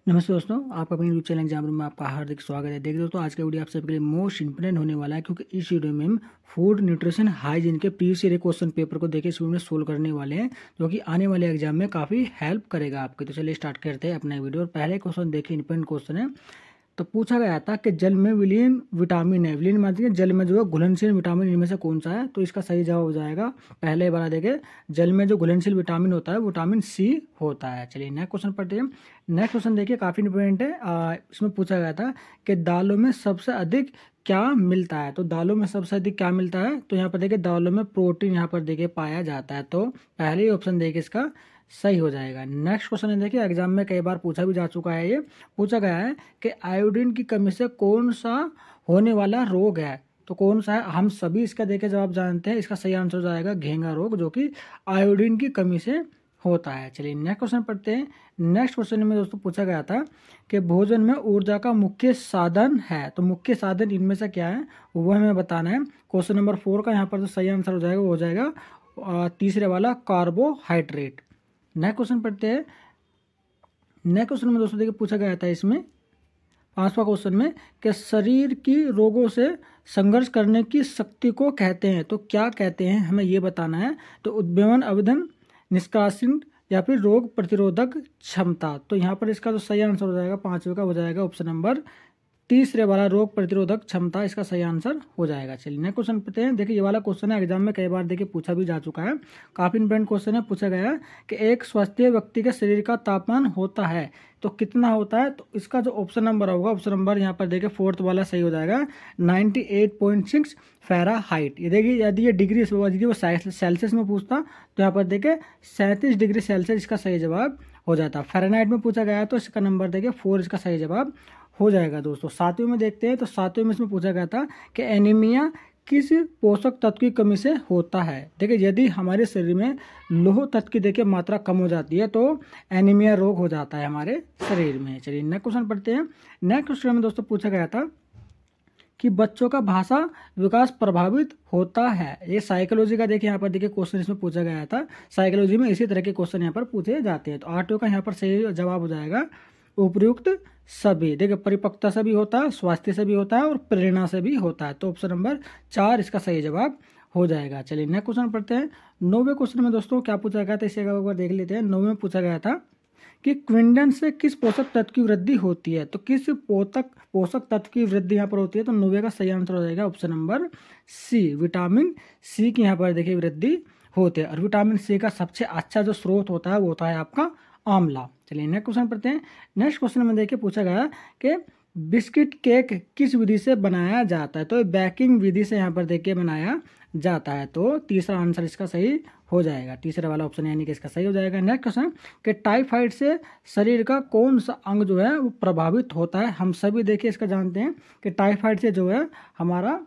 नमस्ते दोस्तों, आपका अपने यूट्यूब चैनल एग्जाम रूम में आपका हार्दिक स्वागत है। देखिए दोस्तों, आज का वीडियो आप सबके लिए मोस्ट इंपोर्टेंट होने वाला है, क्योंकि इस वीडियो में हम फूड न्यूट्रिशन हाइजीन के प्रीवियस ईयर क्वेश्चन पेपर को देखिए इस वीडियो में सोल्व करने वाले हैं, जो कि आने वाले एग्जाम में काफ़ी हेल्प करेगा आपके। तो चलिए स्टार्ट करते हैं अपना वीडियो। और पहले क्वेश्चन देखिए, इंपोर्टेंट क्वेश्चन है। तो पूछा गया था कि जल में विलीन विटामिन है, विलीन मानते हैं जल में जो है घुलनशील विटामिन इनमें से कौन सा है। तो इसका सही जवाब हो जाएगा, पहले बार देखें, जल में जो घुलनशील विटामिन होता है विटामिन सी होता है। चलिए नेक्स्ट क्वेश्चन पढ़ते हैं। नेक्स्ट क्वेश्चन देखिए, काफ़ी इंपॉर्टेंट है। इसमें पूछा गया था कि दालों में सबसे अधिक क्या मिलता है। तो दालों में सबसे अधिक क्या मिलता है, तो यहाँ पर देखिए दालों में प्रोटीन यहाँ पर देखिए पाया जाता है। तो पहले ही ऑप्शन देखिए इसका सही हो जाएगा। नेक्स्ट क्वेश्चन है, देखिए एग्जाम में कई बार पूछा भी जा चुका है। ये पूछा गया है कि आयोडीन की कमी से कौन सा होने वाला रोग है। तो कौन सा है, हम सभी इसका देखिए जवाब जानते हैं। इसका सही आंसर हो जाएगा घेंगा रोग, जो कि आयोडीन की कमी से होता है। चलिए नेक्स्ट क्वेश्चन पढ़ते हैं। नेक्स्ट क्वेश्चन में दोस्तों पूछा गया था कि भोजन में ऊर्जा का मुख्य साधन है। तो मुख्य साधन इनमें से क्या है वो हमें बताना है। क्वेश्चन नंबर 4 का यहाँ पर जो सही आंसर हो जाएगा वो हो जाएगा तीसरे वाला, कार्बोहाइड्रेट। नेक्स्ट क्वेश्चन पढ़ते हैं। नेक्स्ट क्वेश्चन में दोस्तों देखिए पूछा गया था इसमें 5वां क्वेश्चन में कि शरीर की रोगों से संघर्ष करने की शक्ति को कहते हैं। तो क्या कहते हैं हमें ये बताना है। तो उद्वेलन, अवधन, निष्कासन या फिर रोग प्रतिरोधक क्षमता। तो यहाँ पर इसका जो सही आंसर हो जाएगा 5वें का हो जाएगा ऑप्शन नंबर तीसरे वाला, रोग प्रतिरोधक क्षमता इसका सही आंसर हो जाएगा। चलिए नेक्स्ट क्वेश्चन पढ़ते हैं। देखिए ये वाला क्वेश्चन है, एग्जाम में कई बार देखिए पूछा भी जा चुका है। काफी इंपॉर्टेंट क्वेश्चन है। पूछा गया है कि एक स्वस्थ व्यक्ति के शरीर का तापमान होता है तो कितना होता है। तो इसका जो ऑप्शन नंबर होगा, ऑप्शन नंबर यहाँ पर देखिए 4th वाला सही हो जाएगा 98.6 फ़ारेनहाइट। ये देखिए यदि ये डिग्री यदि वो सेल्सियस में पूछता तो यहाँ पर देखिए 37 डिग्री सेल्सियस इसका सही जवाब हो जाता। फ़ारेनहाइट में पूछा गया है तो इसका नंबर देखिए 4 इसका सही जवाब हो जाएगा। दोस्तों 7वें में देखते हैं। तो 7वें में इसमें पूछा गया था कि एनीमिया किस पोषक तत्व की कमी से होता है। देखिए यदि हमारे शरीर में लौह तत्व की देखिए मात्रा कम हो जाती है तो एनीमिया रोग हो जाता है हमारे शरीर में। चलिए नेक्स्ट क्वेश्चन पढ़ते हैं। नेक्स्ट क्वेश्चन में दोस्तों पूछा गया था कि बच्चों का भाषा विकास प्रभावित होता है। ये साइकोलॉजी का देखिए यहाँ पर देखिए क्वेश्चन इसमें पूछा गया था। साइकोलॉजी में इसी तरह के क्वेश्चन यहाँ पर पूछे जाते हैं। तो 8वें का यहाँ पर सही जवाब हो जाएगा उपयुक्त सभी। देखिए परिपक्वता से भी होता है, स्वास्थ्य से भी होता है और प्रेरणा से भी होता है। तो ऑप्शन नंबर 4 इसका सही जवाब हो जाएगा। चलिए नेक्स्ट क्वेश्चन पढ़ते हैं। 9वें क्वेश्चन में दोस्तों क्या पूछा गया था इसे एक बार देख लेते हैं। 9वें में पूछा गया था कि क्विंडन से किस पोषक तत्व की वृद्धि होती है। तो किस पोषक तत्व की वृद्धि यहाँ पर होती है। तो 9वें का सही आंसर हो जाएगा option number C, vitamin C की यहाँ पर देखिए वृद्धि होती है। और विटामिन सी का सबसे अच्छा जो स्रोत होता है वो होता है आपका आंवला। चलिए नेक्स्ट क्वेश्चन पढ़ते हैं। नेक्स्ट क्वेश्चन में देखिए पूछा गया कि बिस्किट केक किस विधि से बनाया जाता है। तो बेकिंग विधि से यहाँ पर देखिए बनाया जाता है। तो तीसरा आंसर इसका सही हो जाएगा, तीसरा वाला ऑप्शन यानी कि इसका सही हो जाएगा। नेक्स्ट क्वेश्चन कि टाइफाइड से शरीर का कौन सा अंग जो है वो प्रभावित होता है। हम सभी देखिए इसका जानते हैं कि टाइफाइड से जो है हमारा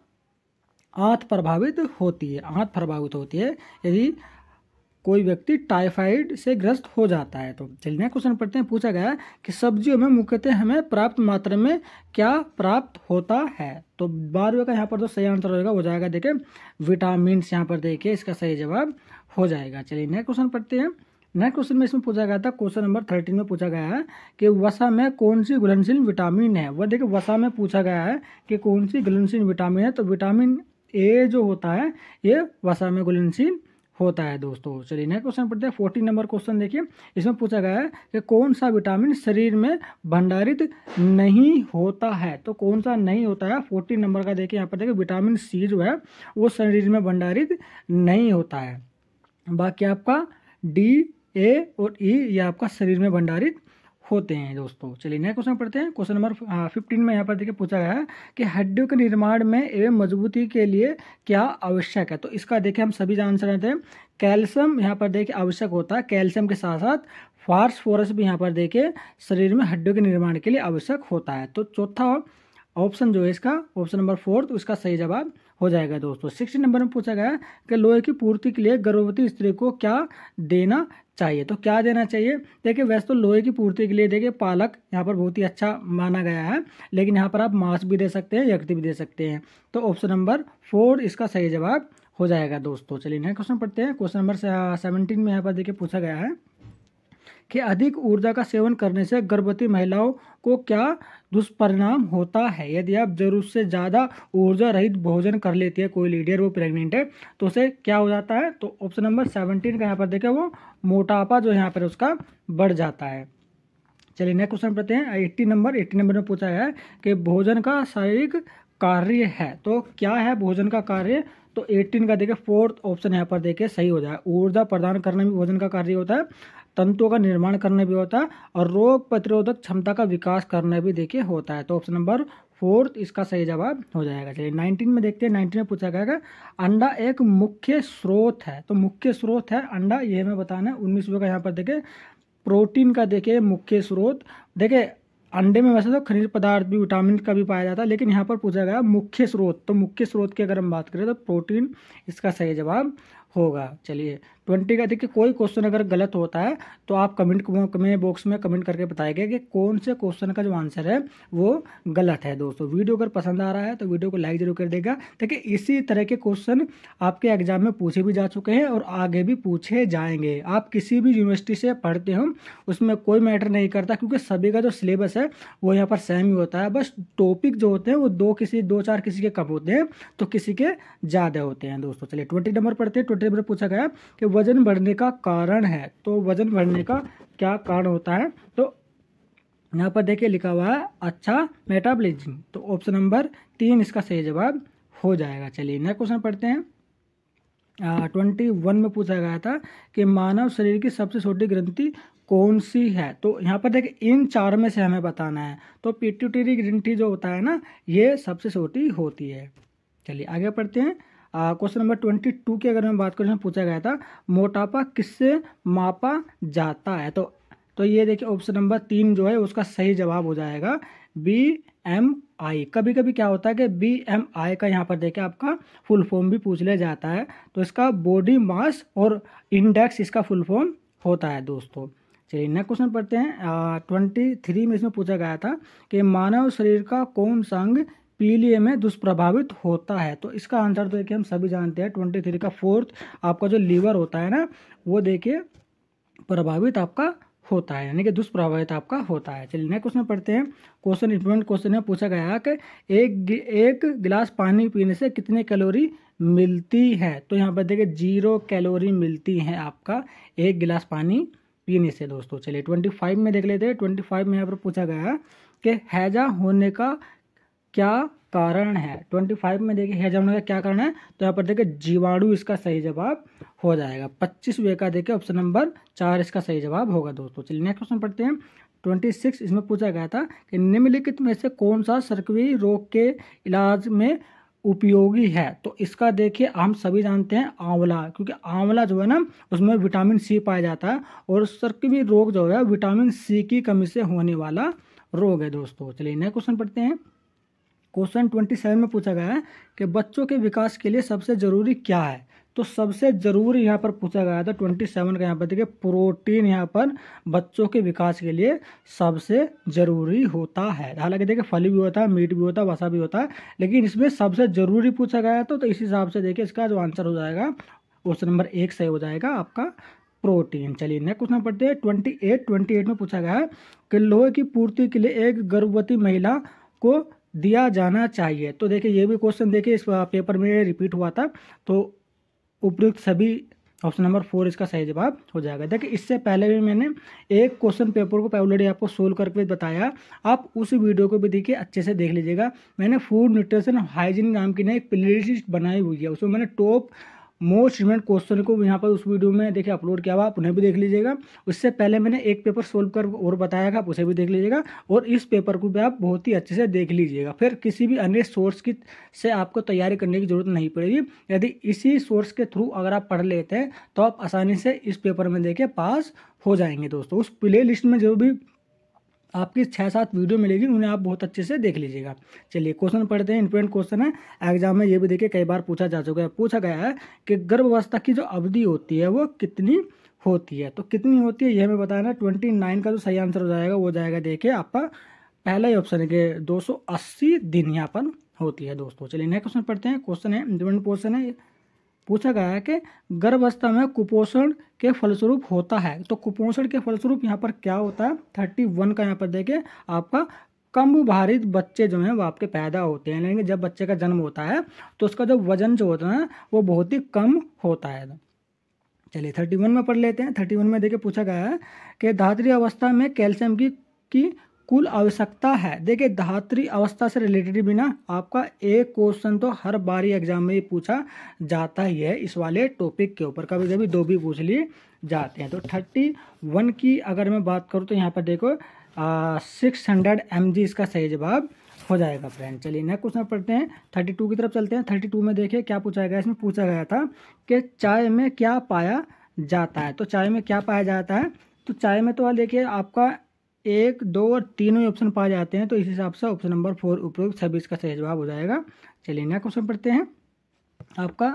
आंत प्रभावित होती है। आंत प्रभावित होती है यदि कोई व्यक्ति टाइफाइड से ग्रस्त हो जाता है। तो चलिए नेक्स्ट क्वेश्चन पढ़ते हैं। पूछा गया कि सब्जियों में मुख्यतः हमें पर्याप्त मात्रा में क्या प्राप्त होता है। तो 12वें का यहाँ पर जो सही आंसर होगा हो जाएगा देखिए विटामिन, यहाँ पर देखिए इसका सही जवाब हो जाएगा। चलिए नेक्स्ट क्वेश्चन पढ़ते हैं। नेक्स्ट क्वेश्चन में इसमें पूछा गया था, क्वेश्चन नंबर 13 में पूछा गया है कि वसा में कौन सी घुलनशील विटामिन है। वह देखिए वसा में पूछा गया है कि कौन सी घुलनशील विटामिन है। तो विटामिन ए जो होता है ये वसा में घुलनशील होता है। दोस्तों चलिए नेक्स्ट क्वेश्चन पढ़ते हैं। 14 नंबर क्वेश्चन देखिए, इसमें पूछा गया है कि कौन सा विटामिन शरीर में भंडारित नहीं होता है। तो कौन सा नहीं होता है। 14 नंबर का देखिए यहाँ पर देखिए विटामिन सी जो है वो शरीर में भंडारित नहीं होता है। बाकी आपका डी, ए और ई ये आपका शरीर में भंडारित होते हैं। दोस्तों चलिए नेक्स्ट क्वेश्चन पढ़ते हैं। क्वेश्चन नंबर 15 में यहाँ पर देखिए पूछा गया है कि हड्डियों के निर्माण में एवं मजबूती के लिए क्या आवश्यक है। तो इसका देखिए हम सभी जान सकते हैं कैल्शियम यहाँ पर देखिए आवश्यक होता है। कैल्शियम के साथ साथ फास्फोरस भी यहाँ पर देखिए शरीर में हड्डियों के निर्माण के लिए आवश्यक होता है। तो चौथा ऑप्शन जो है इसका ऑप्शन नंबर 4 तो इसका सही जवाब हो जाएगा। दोस्तों 16 नंबर में पूछा गया कि लोहे की पूर्ति के लिए गर्भवती स्त्री को क्या देना चाहिए। तो क्या देना चाहिए। देखिए वैसे तो लोहे की पूर्ति के लिए देखिए पालक यहाँ पर बहुत ही अच्छा माना गया है, लेकिन यहाँ पर आप मांस भी दे सकते हैं, यकृत भी दे सकते हैं। तो ऑप्शन नंबर 4 इसका सही जवाब हो जाएगा। दोस्तों चलिए नेक्स्ट क्वेश्चन पढ़ते हैं। क्वेश्चन नंबर 17 में यहाँ पर देखिए पूछा गया है कि अधिक ऊर्जा का सेवन करने से गर्भवती महिलाओं को क्या दुष्परिणाम होता है। यदि आप जरूरत से ज़्यादा ऊर्जा रहित भोजन कर लेती है कोई लेडी और वो प्रेग्नेंट है तो उसे क्या हो जाता है। तो ऑप्शन नंबर 17 का यहाँ पर देखें, वो मोटापा जो यहाँ पर उसका बढ़ जाता है। चलिए नेक्स्ट क्वेश्चन पढ़ते हैं। 80 नंबर में पूछा गया है कि भोजन का शारीरिक कार्य है, तो क्या है भोजन का कार्य। तो 18 का देखिए फोर्थ ऑप्शन यहाँ पर देखिए सही हो जाए। ऊर्जा प्रदान करना भी भोजन का कार्य होता है, तंतुओं का निर्माण करना भी होता है, और रोग प्रतिरोधक क्षमता का विकास करना भी देखिए होता है। तो ऑप्शन नंबर फोर्थ इसका सही जवाब हो जाएगा। चलिए 19 में देखते हैं। 19 में पूछा गया अंडा एक मुख्य स्रोत है, तो मुख्य स्रोत है अंडा, ये हमें बताना है। 19 का यहाँ पर देखे प्रोटीन का देखिए मुख्य स्रोत। देखिए अंडे में वैसे तो खनिज पदार्थ भी, विटामिन का भी पाया जाता है, लेकिन यहाँ पर पूछा गया मुख्य स्रोत, तो मुख्य स्रोत की अगर हम बात करें तो प्रोटीन इसका सही जवाब होगा। चलिए 20 का देखिए कोई क्वेश्चन अगर गलत होता है तो आप कमेंट में बॉक्स में कमेंट करके बताएंगे कि कौन से क्वेश्चन का जो आंसर है वो गलत है। दोस्तों वीडियो अगर पसंद आ रहा है तो वीडियो को लाइक जरूर कर देगा। देखिए इसी तरह के क्वेश्चन आपके एग्जाम में पूछे भी जा चुके हैं और आगे भी पूछे जाएंगे। आप किसी भी यूनिवर्सिटी से पढ़ते हो उसमें कोई मैटर नहीं करता, क्योंकि सभी का जो सिलेबस है वो यहाँ पर सेम ही होता है। बस टॉपिक जो होते हैं वो दो चार किसी के कम होते हैं तो किसी के ज़्यादा होते हैं। दोस्तों चलिए 20 नंबर पढ़ते हैं। 20 नंबर पूछा गया कि वजन बढ़ने का कारण है, तो वजन बढ़ने का क्या कारण होता है। तो यहाँ पर देखिए लिखा हुआ है अच्छा मेटाबॉलिज्म, तो ऑप्शन नंबर 3 इसका सही जवाब हो जाएगा। चलिए नेक्स्ट क्वेश्चन पढ़ते हैं। 21 में पूछा गया था कि मानव शरीर की सबसे छोटी ग्रंथि कौन सी है। तो यहाँ पर देखिए इन चार में से हमें बताना है। तो पिट्यूटरी ग्रंथि जो होता है ना, ये सबसे छोटी होती है। चलिए आगे पढ़ते हैं। क्वेश्चन नंबर 22 की अगर मैं बात करूँ, पूछा गया था मोटापा किससे मापा जाता है। तो ये देखिए ऑप्शन नंबर 3 जो है उसका सही जवाब हो जाएगा BMI। कभी कभी क्या होता है कि BMI का यहाँ पर देखिए आपका फुल फॉर्म भी पूछ लिया जाता है, तो इसका बॉडी मास और इंडेक्स इसका फुल फॉर्म होता है। दोस्तों चलिए नेक्स्ट क्वेश्चन पढ़ते हैं। 23 में इसमें पूछा गया था कि मानव शरीर का कौन सा अंग पीलिया में दुष्प्रभावित होता है। तो इसका आंसर तो देखिए हम सभी जानते हैं। 23 का फोर्थ आपका जो लीवर होता है ना, वो देखिए प्रभावित आपका होता है, यानी कि दुष्प्रभावित आपका होता है। चलिए नेक्स्ट क्वेश्चन पढ़ते हैं। क्वेश्चन इंपॉर्टेंट क्वेश्चन है। पूछा गया है कि एक गिलास पानी पीने से कितने कैलोरी मिलती है। तो यहाँ पर देखिए 0 कैलोरी मिलती है आपका एक गिलास पानी पीने से। दोस्तों चलिए 25 में देख लेते हैं। 25 में यहाँ पर पूछा गया है कि हैजा होने का क्या कारण है। 25 में देखिए हैजा होने का क्या कारण है। तो यहाँ पर देखिए जीवाणु इसका सही जवाब हो जाएगा। 25 का देखिए ऑप्शन नंबर 4 इसका सही जवाब होगा। दोस्तों चलिए नेक्स्ट क्वेश्चन पढ़ते हैं। 26 इसमें पूछा गया था कि निम्नलिखित में से कौन सा सर्कवी रोग के इलाज में उपयोगी है। तो इसका देखिए हम सभी जानते हैं आंवला, क्योंकि आंवला जो है ना उसमें विटामिन सी पाया जाता है, और सर्कवी रोग जो है विटामिन सी की कमी से होने वाला रोग है। दोस्तों चलिए नेक्स्ट क्वेश्चन पढ़ते हैं। क्वेश्चन 27 में पूछा गया है कि बच्चों के विकास के लिए सबसे जरूरी क्या है। तो सबसे जरूरी यहाँ पर पूछा गया था 27 का, यहाँ पर देखिए प्रोटीन यहाँ पर बच्चों के विकास के लिए सबसे जरूरी होता है। हालांकि देखिए फल भी होता है, मीट भी होता है, वसा भी होता है, लेकिन इसमें सबसे जरूरी पूछा गया तो इस हिसाब से देखिए इसका जो आंसर हो जाएगा ऑप्शन नंबर 1 सही हो जाएगा आपका प्रोटीन। चलिए नेक्स्ट क्वेश्चन पढ़ते हैं। 28 में पूछा गया है कि लोहे की पूर्ति के लिए एक गर्भवती महिला को दिया जाना चाहिए। तो देखिए ये भी क्वेश्चन देखिए इस पेपर में रिपीट हुआ था, तो उपयुक्त सभी ऑप्शन नंबर 4 इसका सही जवाब हो जाएगा। देखिए इससे पहले भी मैंने एक क्वेश्चन पेपर को ऑलरेडी आपको सोल्व करके बताया, आप उस वीडियो को भी देखिए अच्छे से देख लीजिएगा। मैंने फूड न्यूट्रिशन हाइजीन नाम की ना एक प्लेलिस्ट बनाई हुई है, उसमें मैंने टॉप मोस्ट रिलेवेंट क्वेश्चन को यहाँ पर उस वीडियो में देखिए अपलोड किया हुआ, आप उन्हें भी देख लीजिएगा। उससे पहले मैंने एक पेपर सोल्व कर और बताया था, आप उसे भी देख लीजिएगा, और इस पेपर को भी आप बहुत ही अच्छे से देख लीजिएगा। फिर किसी भी अन्य सोर्स की से आपको तैयारी करने की जरूरत नहीं पड़ेगी। यदि इसी सोर्स के थ्रू अगर आप पढ़ लेते हैं तो आप आसानी से इस पेपर में देखिए पास हो जाएंगे। दोस्तों उस प्ले लिस्ट में जो भी आपकी 6-7 वीडियो मिलेगी उन्हें आप बहुत अच्छे से देख लीजिएगा। चलिए क्वेश्चन पढ़ते हैं। इंपॉर्टेंट क्वेश्चन है, एग्जाम में ये भी देखिए कई बार पूछा जा चुका है। पूछा गया है कि गर्भावस्था की जो अवधि होती है वो कितनी होती है। तो कितनी होती है ये हमें बताना। 29 का जो सही आंसर हो जाएगा वो जाएगा देखिए आपका पहला ही ऑप्शन है कि 280 दिन यहाँ पर होती है। दोस्तों चलिए नेक्स्ट क्वेश्चन पढ़ते हैं। क्वेश्चन है इंपॉर्टेंट क्वेश्चन है। पूछा गया है कि गर्भावस्था में कुपोषण के फलस्वरूप होता है। तो कुपोषण के फलस्वरूप यहाँ पर क्या होता है, 31 का यहाँ पर देखिए आपका कम भारित बच्चे जो हैं वो आपके पैदा होते हैं, यानी कि जब बच्चे का जन्म होता है तो उसका जो वजन जो होता है वो बहुत ही कम होता है। चलिए 31 में पढ़ लेते हैं। 31 में देखिए पूछा गया है कि धात्री अवस्था में कैल्शियम की कुल आवश्यकता है। देखिए धात्री अवस्था से रिलेटेड भी ना आपका एक क्वेश्चन तो हर बारी एग्जाम में ही पूछा जाता ही है इस वाले टॉपिक के ऊपर, कभी कभी 2 भी पूछ लिए जाते हैं। तो 31 की अगर मैं बात करूँ तो यहाँ पर देखो 600 mg इसका सही जवाब हो जाएगा फ्रेंड। चलिए नेक्स्ट क्वेश्चन पढ़ते हैं, 32 की तरफ चलते हैं। 32 में देखिए क्या पूछा गया, इसमें पूछा गया था कि चाय में क्या पाया जाता है। तो चाय में क्या पाया जाता है, तो चाय में तो देखिए आपका 1, 2 और 3 ही ऑप्शन पाए जाते हैं, तो इस हिसाब से ऑप्शन नंबर 4 उपयुक्त सभी इसका सही जवाब हो जाएगा। चलिए नेक्स्ट क्वेश्चन पढ़ते हैं आपका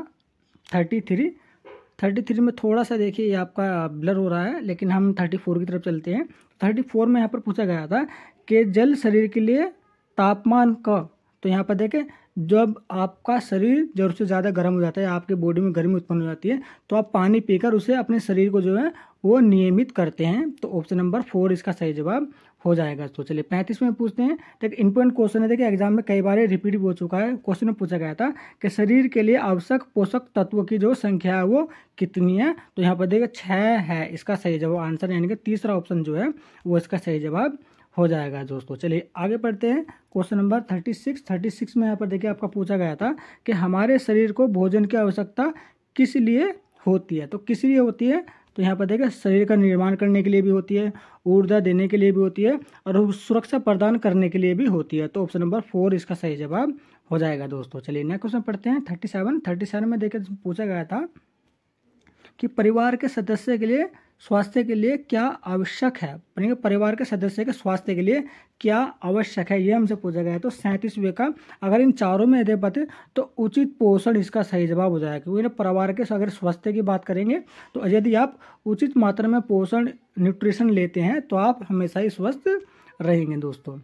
33 में थोड़ा सा देखिए ये आपका ब्लर हो रहा है, लेकिन हम 34 की तरफ चलते हैं। 34 में यहाँ पर पूछा गया था कि जल शरीर के लिए तापमान का, तो यहाँ पर देखें जब आपका शरीर जरूरत से ज़्यादा गर्म हो जाता है, आपके बॉडी में गर्मी उत्पन्न हो जाती है, तो आप पानी पीकर उसे अपने शरीर को जो है वो नियमित करते हैं। तो ऑप्शन नंबर 4 इसका सही जवाब हो जाएगा। तो चलिए 35 में पूछते हैं। तो एक इंपॉर्टेंट क्वेश्चन है, देखिए एग्जाम में कई बार रिपीट हो चुका है। क्वेश्चन में पूछा गया था कि शरीर के लिए आवश्यक पोषक तत्वों की जो संख्या है वो कितनी है। तो यहाँ पर देखिए 6 है इसका सही जवाब आंसर, यानी कि तीसरा ऑप्शन जो है वो इसका सही जवाब हो जाएगा दोस्तों। चलिए आगे पढ़ते हैं क्वेश्चन नंबर 36 में यहाँ पर देखिए आपका पूछा गया था कि हमारे शरीर को भोजन की आवश्यकता किस लिए होती है। तो किस लिए होती है, तो यहाँ पर देखिए शरीर का निर्माण करने के लिए भी होती है, ऊर्जा देने के लिए भी होती है और सुरक्षा प्रदान करने के लिए भी होती है। तो ऑप्शन नंबर 4 इसका सही जवाब हो जाएगा दोस्तों। चलिए नेक्स्ट क्वेश्चन पढ़ते हैं 37 में देखिए पूछा गया था कि परिवार के सदस्य के लिए स्वास्थ्य के लिए क्या आवश्यक है। परिवार के सदस्य के स्वास्थ्य के लिए क्या आवश्यक है, ये हमसे पूछा गया है। तो 37वें का अगर इन चारों में दे पाते तो उचित पोषण इसका सही जवाब हो जाएगा, क्योंकि परिवार के अगर स्वास्थ्य की बात करेंगे तो यदि आप उचित मात्रा में पोषण न्यूट्रिशन लेते हैं तो आप हमेशा ही स्वस्थ रहेंगे दोस्तों।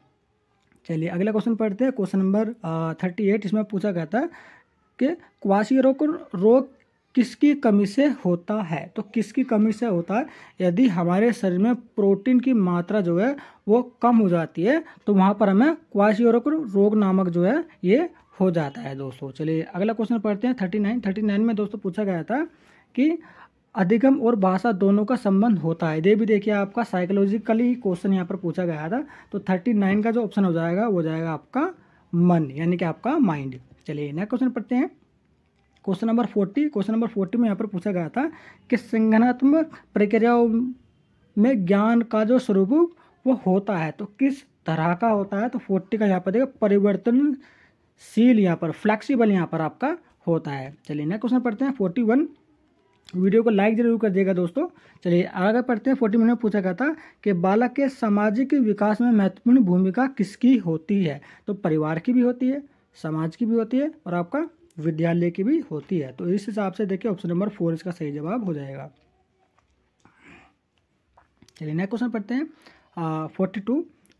चलिए अगला क्वेश्चन पढ़ते हैं, क्वेश्चन नंबर 38। इसमें पूछा गया था कि क्वाशियोरकोर रोग किसकी कमी से होता है। तो किसकी कमी से होता है, यदि हमारे शरीर में प्रोटीन की मात्रा जो है वो कम हो जाती है तो वहाँ पर हमें क्वाशियोरकोर रोग नामक जो है ये हो जाता है दोस्तों। चलिए अगला क्वेश्चन पढ़ते हैं 39 में दोस्तों पूछा गया था कि अधिगम और भाषा दोनों का संबंध होता है। ये भी देखिए आपका साइकोलॉजिकली क्वेश्चन यहाँ पर पूछा गया था। तो 39 का जो ऑप्शन हो जाएगा वो जाएगा आपका मन, यानी कि आपका माइंड। चलिए नेक्स्ट क्वेश्चन पढ़ते हैं क्वेश्चन नंबर 40 में यहाँ पर पूछा गया था कि संगठनात्मक प्रक्रियाओं में ज्ञान का जो स्वरूप वो होता है, तो किस तरह का होता है। तो 40 का यहाँ पर देखो परिवर्तनशील, यहाँ पर फ्लेक्सिबल यहाँ पर आपका होता है। चलिए नेक्स्ट क्वेश्चन पढ़ते हैं 41। वीडियो को लाइक जरूर कर दिएगा दोस्तों। चलिए आगे पढ़ते हैं। 41 में पूछा गया था कि बालक के सामाजिक विकास में महत्वपूर्ण भूमिका किसकी होती है। तो परिवार की भी होती है, समाज की भी होती है और आपका विद्यालय की भी होती है। तो इस हिसाब से देखिए ऑप्शन नंबर 4 इसका सही जवाब हो जाएगा। चलिए नेक्स्ट क्वेश्चन पढ़ते हैं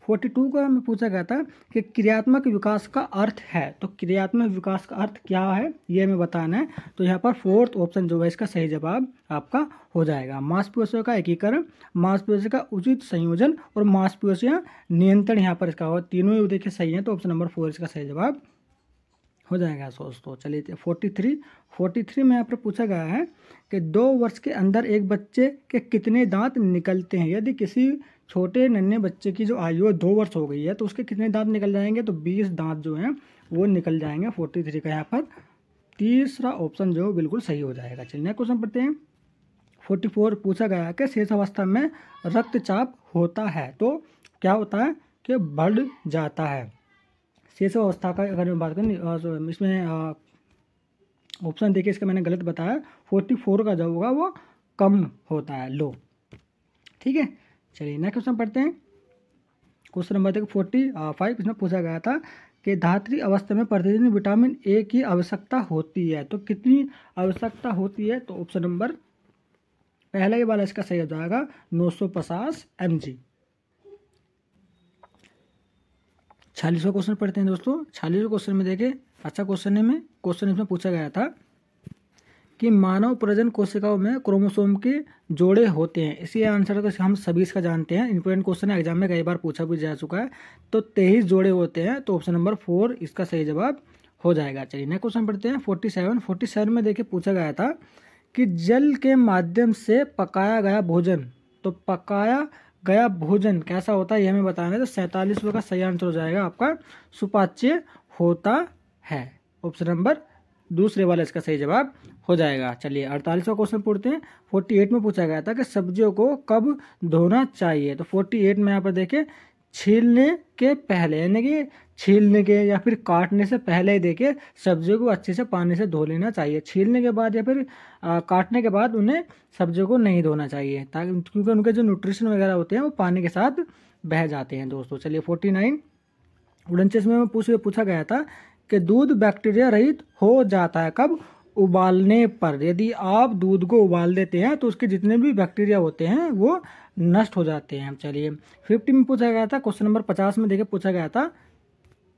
42 का हमें पूछा गया था कि क्रियात्मक विकास का अर्थ है। तो क्रियात्मक विकास का अर्थ क्या है ये हमें बताना है। तो यहाँ पर 4th ऑप्शन जो है इसका सही जवाब आपका हो जाएगा। मांसपेशियों का एकीकरण, मांसपेशियों का उचित संयोजन और मांसपेशियां नियंत्रण यहाँ पर इसका हो, तीनों ही देखिए सही है। तो ऑप्शन नंबर 4 इसका सही जवाब हो जाएगा दोस्तों। चलिए 43 में यहाँ पर पूछा गया है कि 2 वर्ष के अंदर एक बच्चे के कितने दांत निकलते हैं। यदि किसी छोटे नन्हे बच्चे की जो आयु 2 वर्ष हो गई है तो उसके कितने दांत निकल जाएंगे, तो 20 दांत जो हैं वो निकल जाएंगे। 43 का यहाँ पर तीसरा ऑप्शन जो बिल्कुल सही हो जाएगा। चलिए क्वेश्चन पढ़ते हैं 44 पूछा गया है कि शेष अवस्था में रक्तचाप होता है, तो क्या होता है कि बढ़ जाता है। शेष अवस्था का अगर मैं बात करें इसमें ऑप्शन देखिए इसका मैंने गलत बताया, 44 का जो होगा वो कम होता है, लो। ठीक है, चलिए नेक्स्ट क्वेश्चन पढ़ते हैं। क्वेश्चन नंबर देखो 45। इसमें पूछा गया था कि धात्री अवस्था में प्रतिदिन विटामिन ए की आवश्यकता होती है, तो कितनी आवश्यकता होती है। तो ऑप्शन नंबर पहला ही वाला इसका सही हो जाएगा 950 mg। 46वां क्वेश्चन पढ़ते हैं दोस्तों। 46वें क्वेश्चन में देखिए अच्छा क्वेश्चन है, क्वेश्चन इसमें पूछा गया था कि मानव प्रजनन कोशिकाओं में क्रोमोसोम के जोड़े होते हैं। इसी आंसर तो हम सभी इसका जानते हैं, इंपॉर्टेंट क्वेश्चन है, एग्जाम में कई बार पूछा भी जा चुका है। तो 23 जोड़े होते हैं, तो ऑप्शन नंबर 4 इसका सही जवाब हो जाएगा। चलिए नेक्स्ट क्वेश्चन पढ़ते हैं 47 में देखिए पूछा गया था कि जल के माध्यम से पकाया गया भोजन, तो पकाया गया भोजन कैसा होता है ये हमें बताना है। तो 47 का सही आंसर हो जाएगा आपका सुपाच्य होता है। ऑप्शन नंबर दूसरे वाला इसका सही जवाब हो जाएगा। चलिए 48वां क्वेश्चन पढ़ते हैं। 48 में पूछा गया था कि सब्जियों को कब धोना चाहिए। तो 48 में यहाँ पर देखिए छीलने के पहले, यानी कि छीलने के या फिर काटने से पहले ही देखिए सब्जियों को अच्छे से पानी से धो लेना चाहिए। छीलने के बाद या फिर काटने के बाद उन्हें सब्जियों को नहीं धोना चाहिए, ताकि क्योंकि उनके जो न्यूट्रिशन वगैरह होते हैं वो पानी के साथ बह जाते हैं दोस्तों। चलिए 49 में पूछा गया था कि दूध बैक्टीरिया रहित हो जाता है कब। उबालने पर। यदि आप दूध को उबाल देते हैं तो उसके जितने भी बैक्टीरिया होते हैं वो नष्ट हो जाते हैं। चलिए 50 में पूछा गया था, क्वेश्चन नंबर 50 में देखिए पूछा गया था,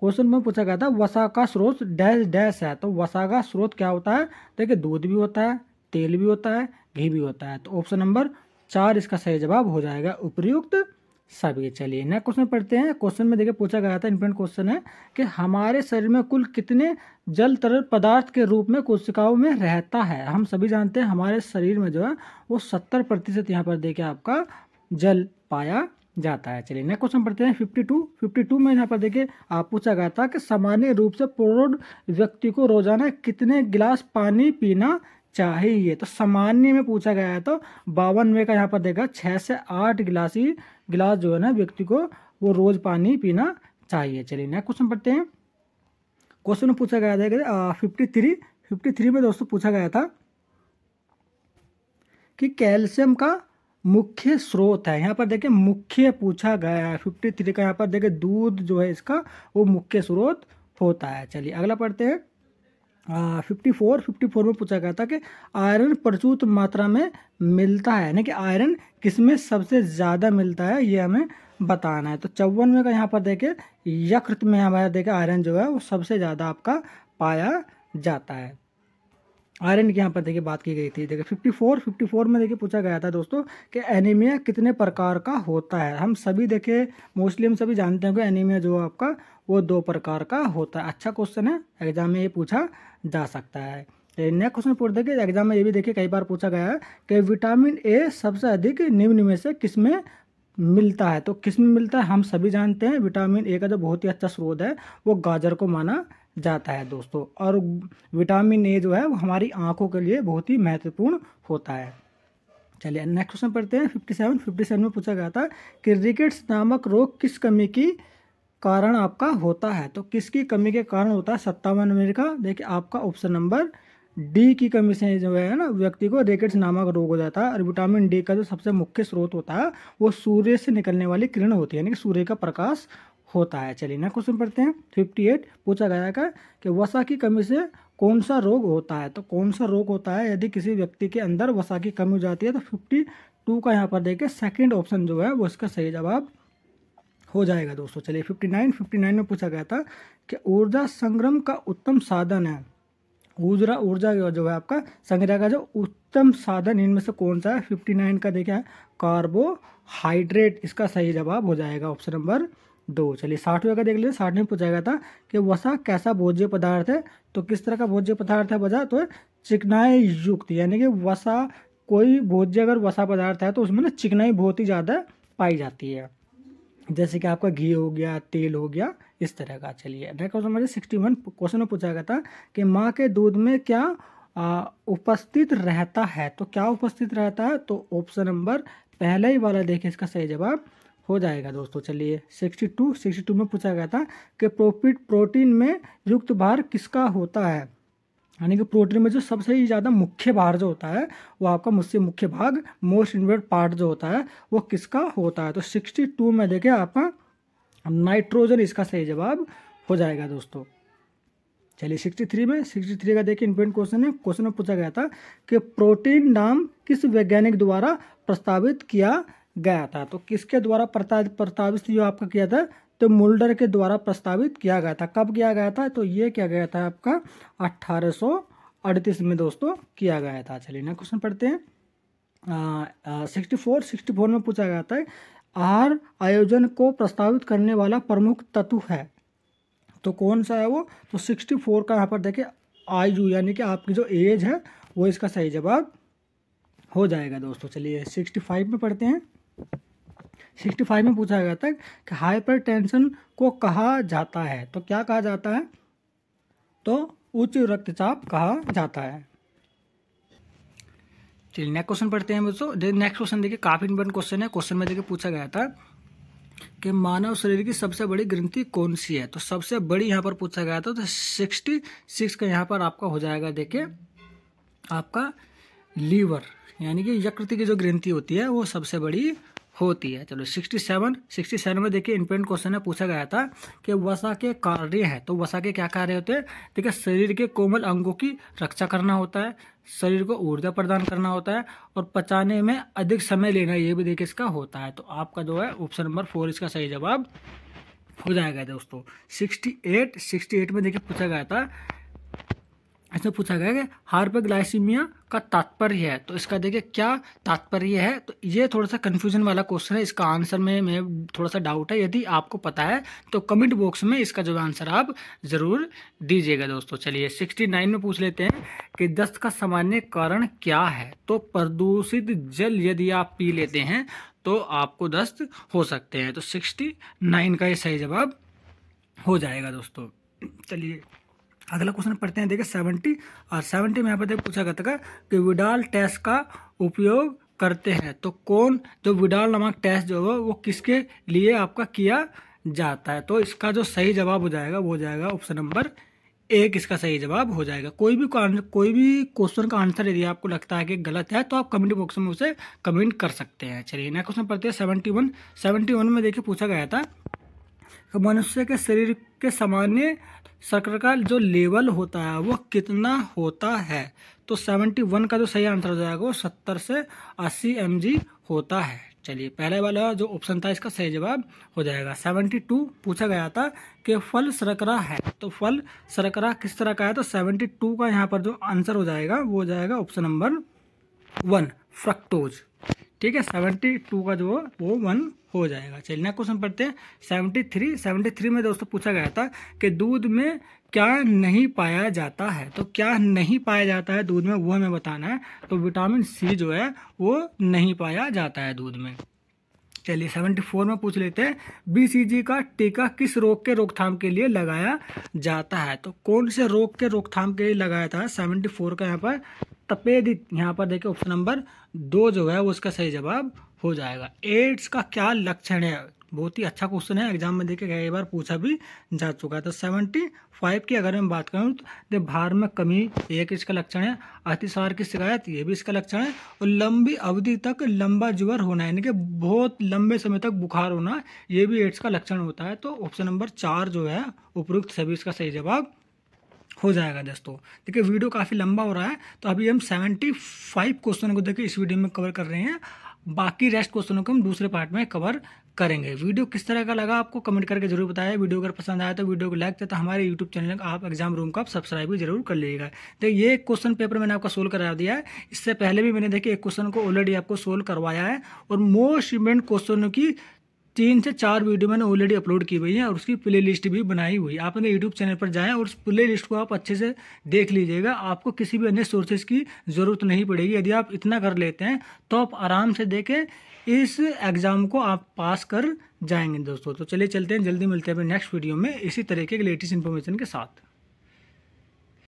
क्वेश्चन में पूछा गया था वसा का स्रोत डैश डैश है। तो वसा का स्रोत क्या होता है, देखिए दूध भी होता है, तेल भी होता है, घी भी होता है। तो ऑप्शन नंबर 4 इसका सही जवाब हो जाएगा, उपर्युक्त सभी। चलिए नेक्स्ट क्वेश्चन पढ़ते हैं। क्वेश्चन में देखिए पूछा गया था, इंपॉर्टेंट क्वेश्चन है कि हमारे शरीर में कुल कितने जल तरल पदार्थ के रूप में कोशिकाओं में रहता है। हम सभी जानते हैं हमारे शरीर में जो है वो 70% यहाँ पर देखिए आपका जल पाया जाता है। चलिए नेक्स्ट क्वेश्चन पढ़ते हैं 52 में यहाँ पर देखिए पूछा गया था कि सामान्य रूप से प्रौढ़ व्यक्ति को रोजाना कितने गिलास पानी पीना चाहिए। तो सामान्य में पूछा गया है, तो 52 का यहाँ पर देखा 6 से 8 गिलास जो है ना व्यक्ति को वो रोज पानी पीना चाहिए। चलिए नेक्स्ट क्वेश्चन पढ़ते हैं। क्वेश्चन में पूछा गया था 53 में दोस्तों पूछा गया था कि कैल्शियम का मुख्य स्रोत है। यहाँ पर देखिए मुख्य पूछा गया है 53 का, यहाँ पर देखिए दूध जो है इसका वो मुख्य स्रोत होता है। चलिए अगला पढ़ते हैं 54 में पूछा गया था कि आयरन प्रचुर मात्रा में मिलता है, यानी कि आयरन किसमें सबसे ज़्यादा मिलता है ये हमें बताना है। तो 54 का यहाँ पर देखिए यकृत में हमारा देखिए आयरन जो है वो सबसे ज़्यादा आपका पाया जाता है। आयरन की यहाँ पर देखिए बात की गई थी। देखिए 54 में देखिए पूछा गया था दोस्तों कि एनीमिया कितने प्रकार का होता है। हम सभी देखिए मोस्टली हम सभी जानते हैं कि एनीमिया जो आपका वो 2 प्रकार का होता है। अच्छा क्वेश्चन है, एग्जाम में ये पूछा जा सकता है। नेक्स्ट क्वेश्चन पूछ देखिए, एग्जाम में ये भी देखिए कई बार पूछा गया है कि विटामिन ए सबसे अधिक निम्न में से किसमें मिलता है। तो किसमें मिलता है, हम सभी जानते हैं विटामिन ए का जो बहुत ही अच्छा स्रोत है वो गाजर को माना जाता है दोस्तों। और विटामिन ए जो है वो हमारी आंखों के लिए बहुत ही महत्वपूर्ण होता है। चलिए नेक्स्ट क्वेश्चन पढ़ते हैं 57 में पूछा गया था कि रिकेट्स नामक रोग किस कमी की कारण आपका होता है। तो किसकी कमी के कारण होता है 57 में का देखिए आपका ऑप्शन नंबर डी की कमी से जो है ना व्यक्ति को रिकेट्स नामक रोग हो जाता है। और विटामिन डी का जो सबसे मुख्य स्रोत होता है वो सूर्य से निकलने वाली किरण होती है, यानी कि सूर्य का प्रकाश होता है। चलिए नेक्स्ट क्वेश्चन पढ़ते हैं 58 पूछा गया था कि वसा की कमी से कौन सा रोग होता है। तो कौन सा रोग होता है यदि किसी व्यक्ति के अंदर वसा की कमी हो जाती है। तो 52 का यहाँ पर देखिए सेकंड ऑप्शन जो है वो इसका सही जवाब हो जाएगा दोस्तों। चलिए 59 में पूछा गया था कि ऊर्जा संग्रह का उत्तम साधन है। ऊर्जा जो है आपका संग्रह का जो उत्तम साधन इनमें से कौन सा है। 59 का देखिए कार्बोहाइड्रेट इसका सही जवाब हो जाएगा, ऑप्शन नंबर 2। चलिए 60वें का देख लीजिए। 60 में पूछा गया था कि वसा कैसा भोज्य पदार्थ है। तो किस तरह का भोज्य पदार्थ है वसा, तो चिकनाई युक्त, यानी कि वसा कोई भोज्य अगर वसा पदार्थ है तो उसमें ना चिकनाई बहुत ही ज़्यादा पाई जाती है, जैसे कि आपका घी हो गया, तेल हो गया, इस तरह का। चलिए नेक्स्ट क्वेश्चन 61 क्वेश्चन में पूछा गया था कि माँ के दूध में क्या उपस्थित रहता है। तो क्या उपस्थित रहता है, तो ऑप्शन नंबर पहला ही वाला देखिए इसका सही जवाब हो जाएगा दोस्तों। चलिए 62 में पूछा गया था कि प्रोटीन में युक्त भार किसका होता है, यानी कि प्रोटीन में जो सबसे ज़्यादा मुख्य भार जो होता है वो आपका मुझसे मुख्य भाग मोस्ट इम्पोर्टेंट पार्ट जो होता है वो किसका होता है। तो 62 में देखिए आपका नाइट्रोजन इसका सही जवाब हो जाएगा दोस्तों। चलिए 63 का देखिए इंपॉर्टेंट क्वेश्चन है। क्वेश्चन में पूछा गया था कि प्रोटीन नाम किस वैज्ञानिक द्वारा प्रस्तावित किया गया था। तो किसके द्वारा प्रस्तावित जो आपका किया था, तो मुल्डर के द्वारा प्रस्तावित किया गया था। कब किया गया था, तो ये किया गया था आपका 1808 1938 में दोस्तों किया गया था। चलिए नेक्स्ट क्वेश्चन पढ़ते हैं। 64 में पूछा गया था आहार आयोजन को प्रस्तावित करने वाला प्रमुख तत्व है, तो कौन सा है वो? तो 64 का यहाँ पर देखिए आयु यानी कि आपकी जो एज है वो इसका सही जवाब हो जाएगा दोस्तों। चलिए 65 में पढ़ते हैं। 65 में पूछा गया था कि हाइपरटेंशन को कहा जाता है, तो क्या कहा जाता है? तो उच्च रक्तचाप कहा जाता है। चलिए नेक्स्ट क्वेश्चन पढ़ते हैं दोस्तों। नेक्स्ट क्वेश्चन देखिए काफी इंपॉर्टेंट क्वेश्चन है। क्वेश्चन में देखिए पूछा गया था कि मानव शरीर की सबसे बड़ी ग्रंथि कौन सी है, तो सबसे बड़ी यहाँ पर पूछा गया था, तो 66 का यहाँ पर आपका हो जाएगा देखिए आपका लीवर, यानी कि यकृत की जो ग्रंथि होती है वो सबसे बड़ी होती है। चलो 67 में देखिए इंपॉर्टेंट क्वेश्चन है। पूछा गया था कि वसा के कार्य है, तो वसा के क्या कार्य होते हैं? देखिए शरीर के कोमल अंगों की रक्षा करना होता है, शरीर को ऊर्जा प्रदान करना होता है और पचाने में अधिक समय लेना, ये भी देखिए इसका होता है। तो आपका जो है ऑप्शन नंबर 4 इसका सही जवाब हो जाएगा दोस्तों। 68 में देखिए पूछा गया था, ऐसा पूछा गया कि हाइपरग्लाइसीमिया का तात्पर्य है, तो इसका देखिए क्या तात्पर्य है? तो ये थोड़ा सा कंफ्यूजन वाला क्वेश्चन है, इसका आंसर में थोड़ा सा डाउट है। यदि आपको पता है तो कमेंट बॉक्स में इसका जो आंसर आप जरूर दीजिएगा दोस्तों। चलिए 69 में पूछ लेते हैं कि दस्त का सामान्य कारण क्या है, तो प्रदूषित जल यदि आप पी लेते हैं तो आपको दस्त हो सकते हैं। तो 69 का ये सही जवाब हो जाएगा दोस्तों। चलिए अगला क्वेश्चन पढ़ते हैं। देखिए 70 में यहाँ पर पूछा गया था कि विडाल टेस्ट का उपयोग करते हैं, तो कौन जो विडाल नामक टेस्ट जो है वो किसके लिए आपका किया जाता है? तो इसका जो सही जवाब हो जाएगा वो हो जाएगा ऑप्शन नंबर 1 इसका सही जवाब हो जाएगा। कोई भी क्वेश्चन का आंसर यदि आपको लगता है कि गलत है तो आप कमेंट बॉक्स में उसे कमेंट कर सकते हैं। चलिए नेक्स्ट क्वेश्चन पढ़ते हैं। 71 में देखिए पूछा गया था कि मनुष्य के शरीर के सामान्य शर्करा का जो लेवल होता है वो कितना होता है, तो 71 का जो सही आंसर हो जाएगा वो 70 से 80 mg होता है। चलिए पहले वाला जो ऑप्शन था इसका सही जवाब हो जाएगा। 72 पूछा गया था कि फल शर्करा है, तो फल शर्करा किस तरह का है, तो 72 का यहाँ पर जो आंसर हो जाएगा वो हो जाएगा ऑप्शन नंबर 1 फ्रक्टोज। ठीक है 72 का जो वो 1 हो जाएगा। चलिए नेक्स्ट क्वेश्चन पढ़ते हैं। 73 में दोस्तों पूछा गया था कि दूध में क्या नहीं पाया जाता है, तो क्या नहीं पाया जाता है दूध में वो हमें बताना है। तो विटामिन सी जो है वो नहीं पाया जाता है दूध में। चलिए 74 में पूछ लेते हैं BCG का टीका किस रोग के रोकथाम के लिए लगाया जाता है, तो कौन से रोग के रोकथाम के लिए लगाया था? 74 का यहाँ पर तपेदिक, यहाँ पर देखिए ऑप्शन नंबर 2 जो है वो उसका सही जवाब हो जाएगा। एड्स का क्या लक्षण है? बहुत ही अच्छा क्वेश्चन है, एग्जाम में देखिए कई बार पूछा भी जा चुका है। तो 75 की अगर मैं बात करूँ तो भार में कमी एक इसका लक्षण है, अतिसार की शिकायत ये भी इसका लक्षण है, और लंबी अवधि तक लंबा ज्वर होना यानी कि बहुत लंबे समय तक बुखार होना ये भी एड्स का लक्षण होता है। तो ऑप्शन नंबर 4 जो है उपरोक्त सभी इसका सही जवाब हो जाएगा दोस्तों। देखिए वीडियो काफ़ी लंबा हो रहा है, तो अभी हम 75 क्वेश्चन को देखिए इस वीडियो में कवर कर रहे हैं, बाकी रेस्ट क्वेश्चनों को हम दूसरे पार्ट में कवर करेंगे। वीडियो किस तरह का लगा आपको कमेंट करके जरूर बताया। वीडियो अगर पसंद आया तो वीडियो को लाइक तथा हमारे यूट्यूब चैनल आप एग्जाम रूम का आप सब्सक्राइब भी जरूर कर लीजिएगा। तो ये क्वेश्चन पेपर मैंने आपका सोल्व करा दिया है, इससे पहले भी मैंने देखिए एक क्वेश्चन को ऑलरेडी आपको सोल्व करवाया है, और मोस्ट इम्पोर्टेंट क्वेश्चनों की 3 से 4 वीडियो मैंने ऑलरेडी अपलोड की हुई है और उसकी प्ले लिस्ट भी बनाई हुई है। आप अपने यूट्यूब चैनल पर जाएं और उस प्ले लिस्ट को आप अच्छे से देख लीजिएगा, आपको किसी भी अन्य सोर्सेज की ज़रूरत नहीं पड़ेगी। यदि आप इतना कर लेते हैं तो आप आराम से देखें इस एग्ज़ाम को आप पास कर जाएंगे दोस्तों। तो चलिए चलते हैं, जल्दी मिलते हैं अपने नेक्स्ट वीडियो में इसी तरीके के लेटेस्ट इन्फॉर्मेशन के साथ।